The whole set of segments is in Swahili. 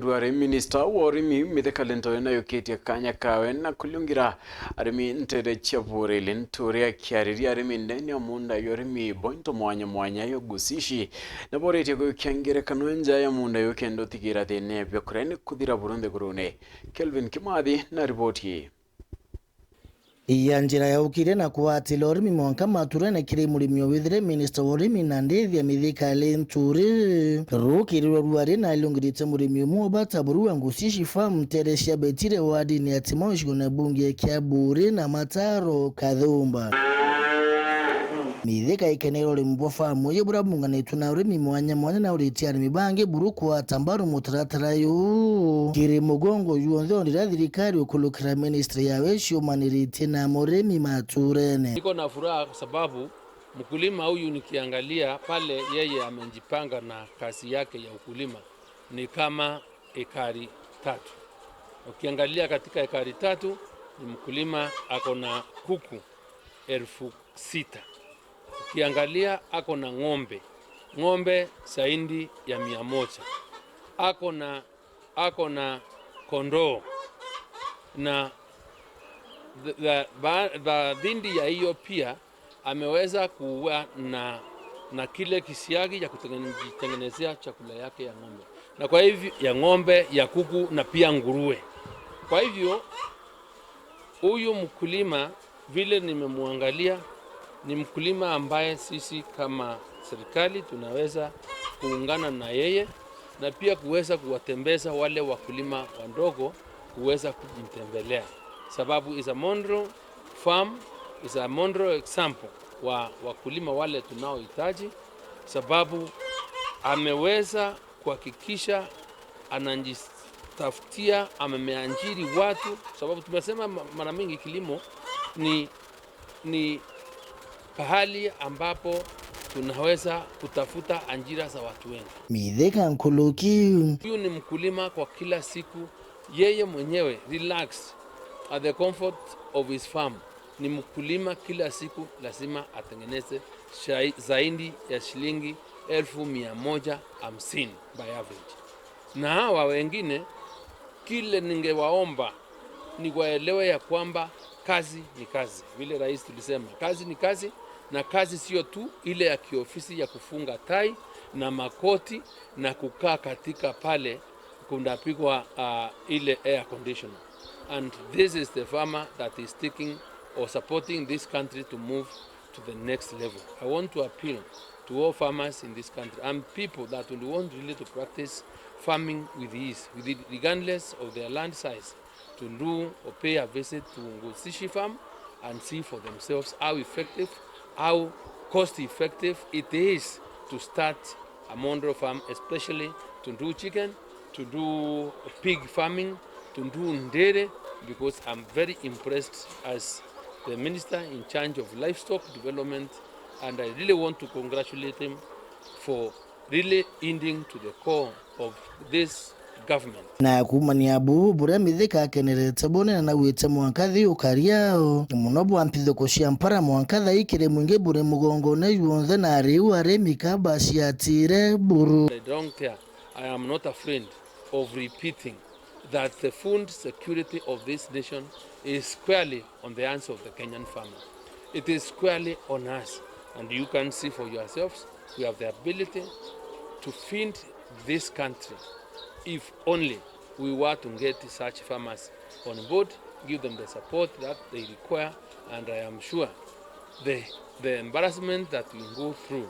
Kuriungira Minister wa URIMI mitheka Linturi yukĩtie kanya kawe na Kuriungira Arimi ntere chavure Linturi Kuriungira Arimi ndani ya munda URIMI bointo mwanya yo NGUSISHI na boretie gũkiangire kanwenja ya munda yukendo tigira thĩĩna bya kureni kuthira Burundi gurune. Kelvin Kimathi na ripoti iya njira ya ukire na kuwatila urimi mwanka mature na kire murimi withire Minister wa URIMI na ndethia mithika Linturi rukirirwa ruari na ilungirite murimi mwoba taburu wa NGUSISHI farm teresia betire wadi ni atimoshgo na bunge kia bure na mataro kathumba mithika ikenero rimbo famu yebura mungane tuna urimi mwanya na uritia arimi bange buruku wa tambaru mutaratara yu kiri mugongo yuonzo ndira thirikari ukulukira ministry ya wesho maniritie na murimi maturene. Niko na furaha kwa sababu mkulima huyu nikiangalia pale yeye amejipanga na kazi yake ya ukulima ni kama ekari 3. Ukiangalia katika ekari 3 ni mkulima ako na kuku 6,000. Ukiangalia ako na ng'ombe zaidi ya 100. Ako na kondoo na dhindi ya hiyo pia ameweza kuwa na kile kisiagi ya kutengenezea chakula yake ya ng'ombe. Na kwa hivyo ya ng'ombe, ya kuku na pia nguruwe. Kwa hivyo huyu mkulima vile nimemwangalia ni mkulima ambaye sisi kama serikali tunaweza kuungana na yeye na pia kuweza kuwatembeza wale wakulima wadogo kuweza kumtembelea. Sababu is a model farm, is a model example wa wakulima wale tunaohitaji, sababu ameweza kuhakikisha anajitafutia, ameajiri watu, sababu tumesema mara mingi kilimo ni pahali ambapo tunaweza kutafuta ajira za watu wengi. Mithika nkuluki huyu ni mkulima kwa kila siku, yeye mwenyewe relax at the comfort of his farm. Ni mkulima kila siku lazima atengeneze zaidi ya shilingi 1,150 by average. Na hawa wengine kile ningewaomba ni waelewe ya kwamba kazi ni kazi. Vile rais tulisema kazi ni kazi, na kazi sio tu ile ya kiofisi ya kufunga tai na makoti na kukaa katika pale kundapigwa ile air conditioner. And this is the farmer that is taking or supporting this country to move to the next level. I want to appeal to all farmers in this country and people that will want really to practice farming with ease, regardless of their land size, to do or pay a visit to NGUSISHI farm and see for themselves how effective, how cost effective it is to start a model farm, especially to do chicken, to do pig farming, to do ndere, because I'm very impressed as the minister in charge of livestock development, and I really want to congratulate him for really ending to the core of this government. Na kumania bubu bure mithika akenerete bone na wite mwankathi ukariao munobo ampitho kushia mpara mwankathi ikire mwingi bure mugongo na yuonze na riu arimi kabasi atire buru. I don't care. I am not afraid of repeating that the food security of this nation is squarely on the hands of the Kenyan farmer. It is squarely on us, and you can see for yourselves we have the ability to feed this country if only we were to get such farmers on board, give them the support that they require, and I am sure the embarrassment that we go through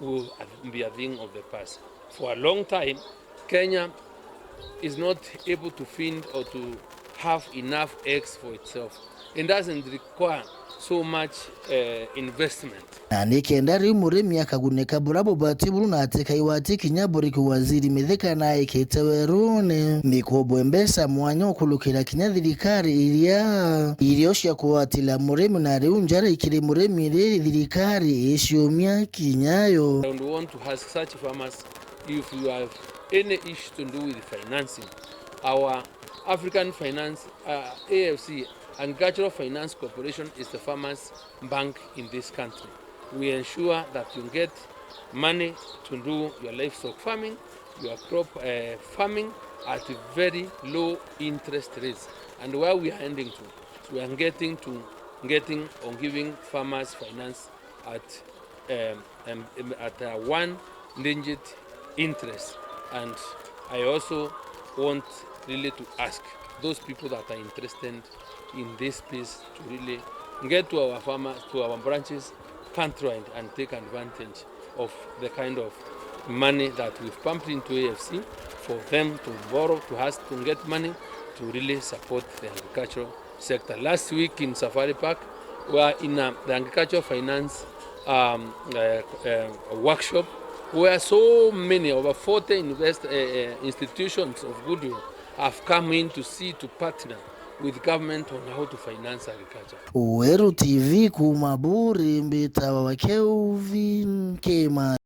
will be a thing of the past. For a long time, Kenya is not able to feed or to have enough eggs for itself. It doesn't require so much investment. Na nikendari murimi akaguneka burabo batiburu na ateka iwati kinyaburi kuwaziri mithika na iketewerune mikobo mbesa mwanyo kulukira kinyathirikari irio cia kuwatila murimi na riunjara ikiri murimi ri thirikari iciumia kinyayo. I want to have such farmers. If you have any issue to do with financing, our African Finance, AFC, Agricultural Finance Corporation is the farmers' bank in this country. We ensure that you get money to do your livestock farming, your crop farming at very low interest rates. And where we are ending to, we are getting or giving farmers finance at one digit interest. And I also want really to ask those people that are interested in this space to really get to our farmers, to our branches, countrywide, and take advantage of the kind of money that we've pumped into AFC for them to borrow, to us to get money to really support the agricultural sector. Last week in Safari Park, we are in the agricultural finance workshop where so many, over 40 institutions of goodwill have come in to partner with government on how to finance agriculture. Weru TV kumaburi mbita wa Kelvin Kema.